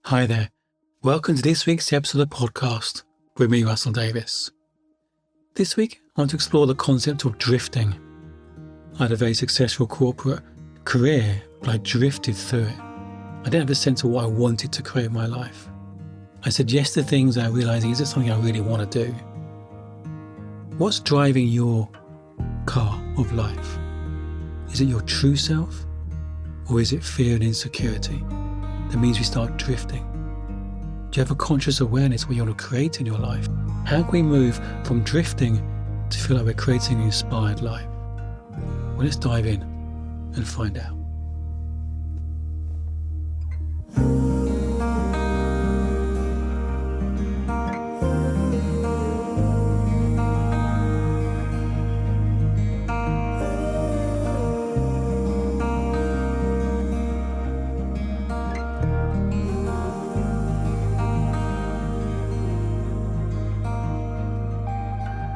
Hi there. Welcome to this week's episode of the podcast with me, Russell Davis. This week, I want to explore the concept of drifting. I had a very successful corporate career, but I drifted through it. I didn't have a sense of what I wanted to create in my life. I said yes to things without realizing, is it something I really want to do? What's driving your car of life? Is it your true self? Or is it fear and insecurity? That means we start drifting. Do you have a conscious awareness of what you want to create in your life? How can we move from drifting to feel like we're creating an inspired life? Well, let's dive in and find out.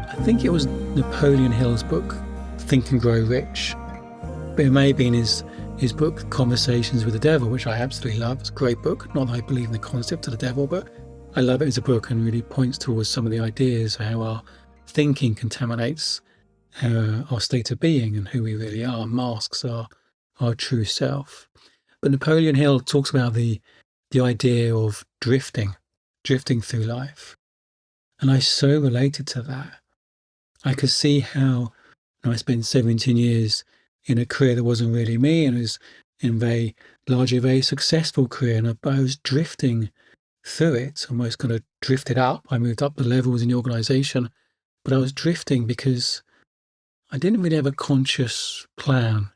I think it was Napoleon Hill's book, Think and Grow Rich, but it may have been his book, Conversations with the Devil, which I absolutely love. It's a great book. Not that I believe in the concept of the devil, but I love it as a book and really points towards some of the ideas of how our thinking contaminates our state of being and who we really are, masks our true self. But Napoleon Hill talks about the idea of drifting through life. And I so related to that. I could see how I spent 17 years in a career that wasn't really me, and it was in largely a very successful career, and I was drifting through it, almost kind of drifted up. I moved up the levels in the organization, but I was drifting because I didn't really have a conscious plan.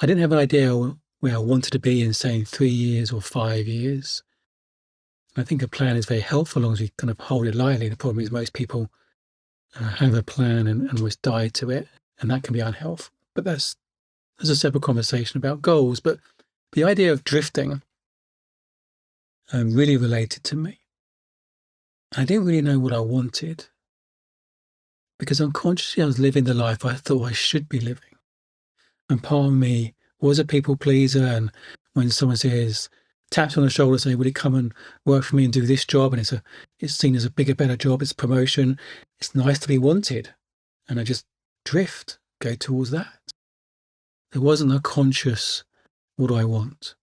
I didn't have an idea where I wanted to be in, say, 3 years or 5 years. And I think a plan is very helpful as long as we kind of hold it lightly. The problem is most people have a plan and almost die to it, and that can be unhelpful. But there's a separate conversation about goals. But the idea of drifting really related to me. I didn't really know what I wanted because unconsciously I was living the life I thought I should be living. And part of me was a people pleaser, and when someone taps on the shoulder, say, "Would you come and work for me and do this job?" And it's seen as a bigger, better job. It's promotion. It's nice to be wanted. And I just drift, go towards that. There wasn't a conscious, what do I want?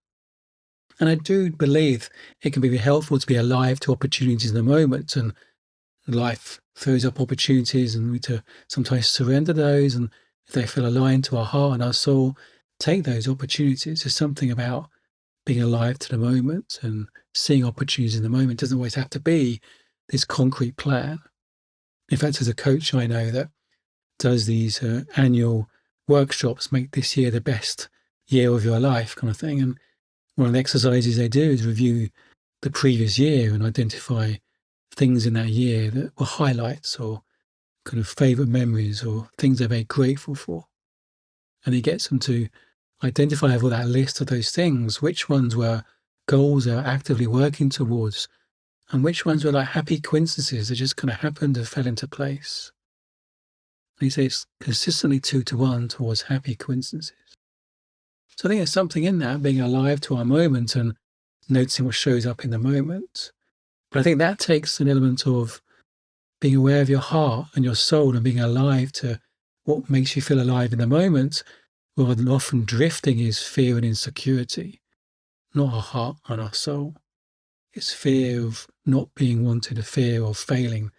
And I do believe it can be very helpful to be alive to opportunities in the moment. And life throws up opportunities and we to sometimes surrender those. And if they feel aligned to our heart and our soul, take those opportunities. There's something about being alive to the moment and seeing opportunities in the moment. It doesn't always have to be this concrete plan. In fact, as a coach, I know that does these annual workshops, make this year the best year of your life kind of thing. And one of the exercises they do is review the previous year and identify things in that year that were highlights or kind of favourite memories or things they're very grateful for. And he gets them to identify over that list of those things, which ones were goals they're actively working towards, and which ones were like happy coincidences that just kind of happened and fell into place. And he says consistently 2-to-1 towards happy coincidences. So I think there's something in that, being alive to our moment and noticing what shows up in the moment. But I think that takes an element of being aware of your heart and your soul and being alive to what makes you feel alive in the moment, rather than often drifting is fear and insecurity, not our heart and our soul. It's fear of not being wanted, a fear of failing.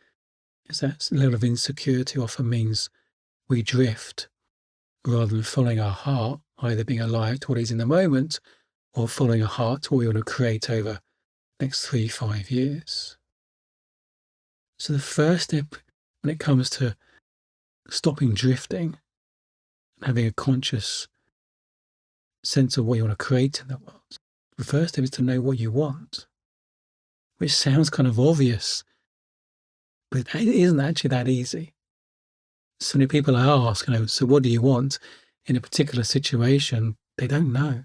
It's that level of insecurity often means we drift rather than following our heart, either being alive to what is in the moment or following our heart to what we want to create over the next 3-5 years. So the first step when it comes to stopping drifting, having a conscious sense of what you want to create in the world. The first step is to know what you want, which sounds kind of obvious, but it isn't actually that easy. So many people I ask, so what do you want in a particular situation? They don't know.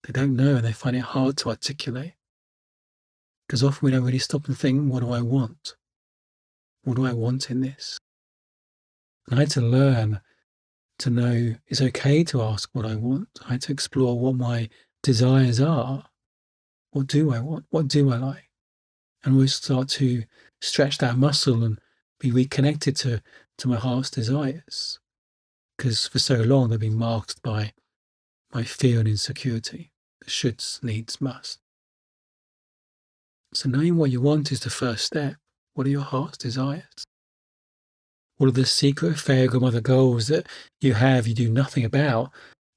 They don't know, and they find it hard to articulate. Because often we don't really stop and think, what do I want? What do I want in this? And I had to learn to know it's okay to ask what I want. I had to explore what my desires are What do I want? What do I like? And we start to stretch that muscle and be reconnected to my heart's desires. Because for so long they've been masked by my fear and insecurity. The shoulds, needs, must. So knowing what you want is the first step. What are your heart's desires? What are the secret fairy godmother goals that you have, you do nothing about,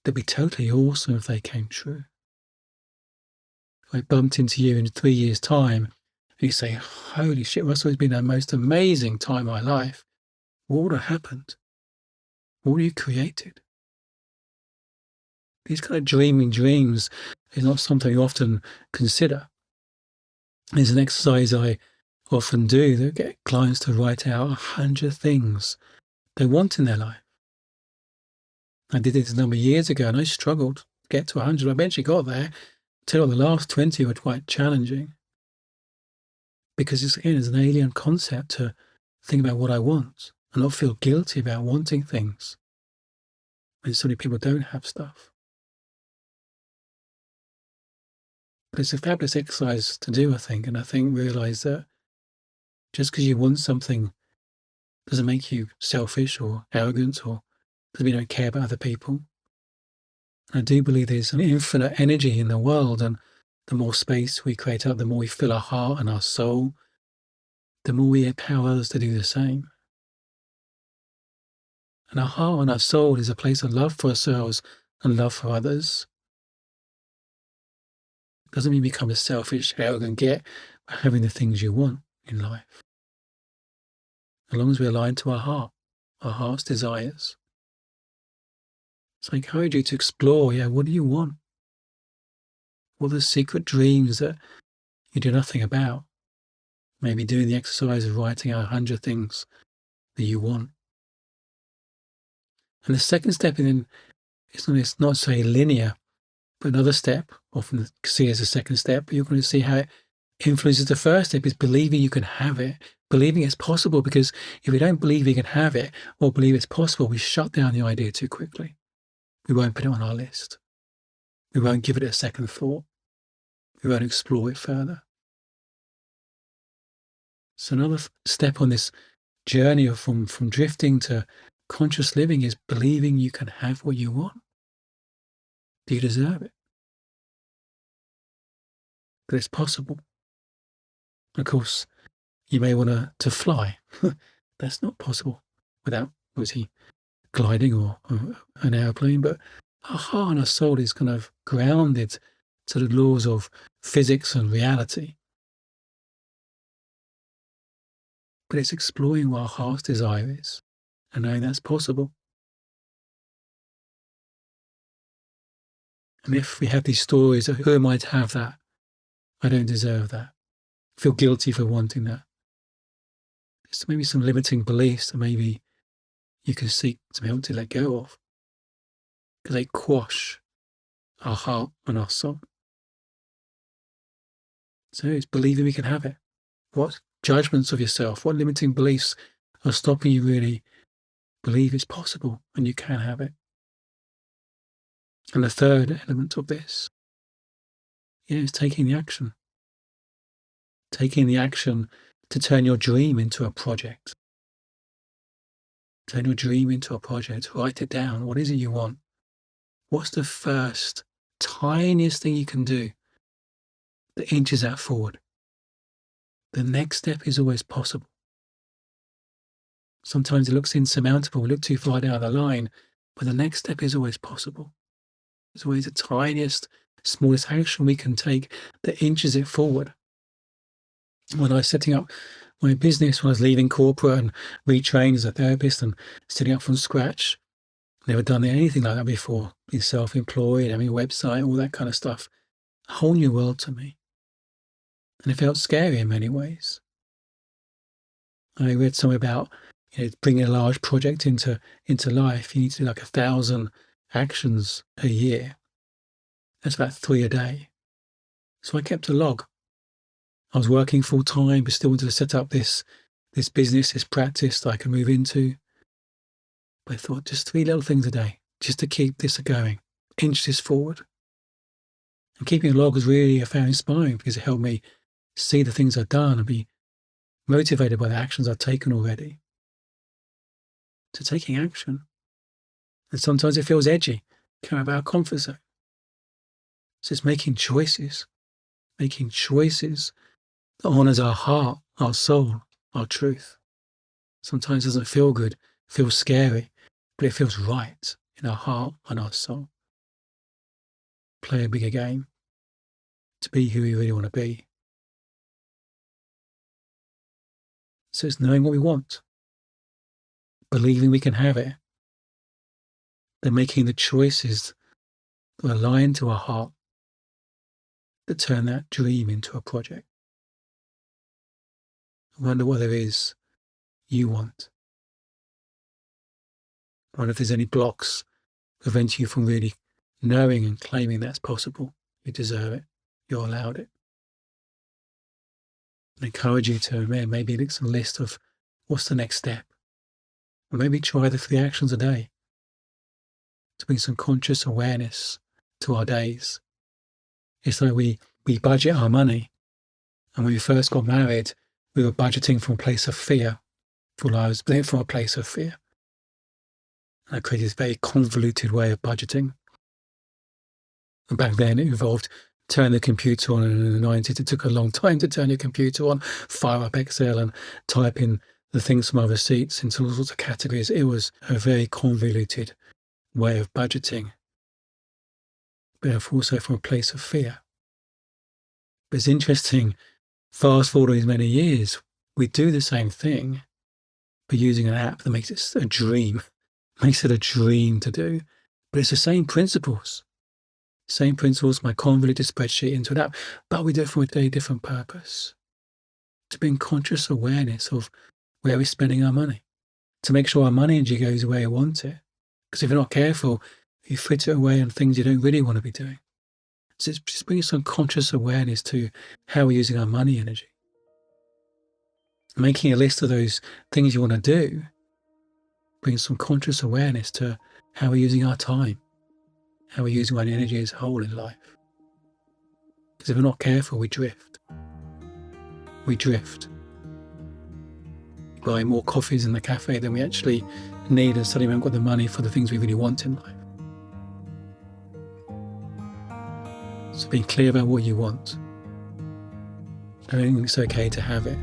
that'd be totally awesome if they came true? If I bumped into you in 3 years' time, and you say, holy shit, Russell, it's been the most amazing time of my life. What would have happened? What would you created? These kind of dreaming dreams is not something you often consider. There's an exercise I often do that get clients to write out 100 things they want in their life. I did this a number of years ago and I struggled to get to 100. I eventually got there until the last 20 were quite challenging. Because it's an alien concept to think about what I want and not feel guilty about wanting things when so many people don't have stuff. But it's a fabulous exercise to do, I think, and I think realise that just because you want something doesn't make you selfish or arrogant or doesn't mean you don't care about other people. I do believe there's an infinite energy in the world, and the more space we create up, the more we fill our heart and our soul, the more we empower others to do the same. And our heart and our soul is a place of love for ourselves and love for others. It doesn't mean become a selfish, arrogant git by having the things you want in life. As long as we're aligned to our heart's desires. So I encourage you to explore, what do you want? What are the secret dreams that you do nothing about? Maybe doing the exercise of writing out 100 things that you want. And the second step in it's not say linear, but another step, often see as a second step, but you're going to see how it influences the first step is believing you can have it, believing it's possible, because if we don't believe we can have it or believe it's possible, we shut down the idea too quickly. We won't put it on our list. We won't give it a second thought. We won't explore it further. So another step on this journey from drifting to conscious living is believing you can have what you want. Do you deserve it? That it's possible. Of course, you may want to fly. That's not possible without, obviously, gliding or an airplane, but our heart and our soul is kind of grounded to the laws of physics and reality. But it's exploring what our heart's desire is and knowing that's possible. And if we have these stories of who am I to have that? I don't deserve that. I feel guilty for wanting that. There's maybe some limiting beliefs that maybe you can seek some help to let go of, because they quash our heart and our soul. So it's believing we can have it. What judgments of yourself, what limiting beliefs are stopping you really believe it's possible and you can have it? And the third element of this is taking the action. Taking the action to turn your dream into a project. Turn your dream into a project. Write it down. What is it you want? What's the first, tiniest thing you can do that inches that forward? The next step is always possible. Sometimes it looks insurmountable. We look too far down the line, but the next step is always possible. It's always the tiniest, smallest action we can take that inches it forward. When I was setting up my business, when I was leaving corporate and retrained as a therapist and setting up from scratch, never done anything like that before. Being self-employed, having a website, all that kind of stuff. A whole new world to me. And it felt scary in many ways. I read something about bringing a large project into life. You need to do like 1,000 actions a year. That's about 3 a day. So I kept a log. I was working full time, but still wanted to set up this business, this practice that I can move into. But I thought just 3 little things a day, just to keep this going, inch this forward. And keeping a log was really, I found, inspiring because it helped me see the things I'd done and be motivated by the actions I'd taken already to taking action. And sometimes it feels edgy, coming out of our comfort zone. So it's making choices that honours our heart, our soul, our truth. Sometimes it doesn't feel good, feels scary, but it feels right in our heart and our soul. Play a bigger game to be who we really want to be. So it's knowing what we want, believing we can have it, then making the choices that align to our heart that turn that dream into a project. I wonder what there is you want. I wonder if there's any blocks preventing you from really knowing and claiming that's possible. You deserve it. You're allowed it. I encourage you to maybe make a list of what's the next step. Or maybe try the 3 actions a day to bring some conscious awareness to our days. It's like we budget our money. And when we first got married, we were budgeting from a place of fear. I was doing it from a place of fear. And I created this very convoluted way of budgeting. And back then it involved turning the computer on, and in the 90s it took a long time to turn your computer on, fire up Excel and type in the things from other receipts into all sorts of categories. It was a very convoluted way of budgeting, but also from a place of fear. But it's interesting, fast forward these many years, we do the same thing, but using an app that makes it a dream, makes it a dream to do. But it's the same principles. Same principles, my convoluted spreadsheet into an app, but we do it for a very different purpose. To bring conscious awareness of where we're spending our money, to make sure our money energy goes where you want it. Because if you're not careful, you fritter it away on things you don't really want to be doing. So it's just bringing some conscious awareness to how we're using our money energy. Making a list of those things you want to do brings some conscious awareness to how we're using our time, how we're using our energy as a whole in life. Because if we're not careful, we drift. We drift. We buy more coffees in the cafe than we actually need, and suddenly we haven't got the money for the things we really want in life. So being clear about what you want. I don't think it's okay to have it.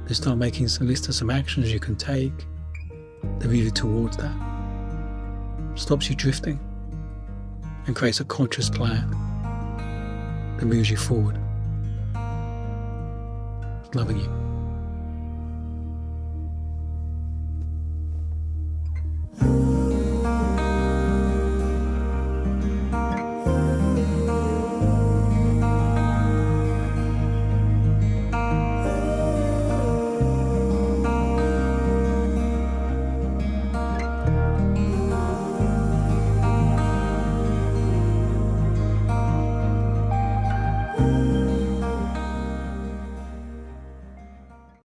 Then start making a list of some actions you can take that lead you towards that. Stops you drifting and creates a conscious plan that moves you forward. Loving you.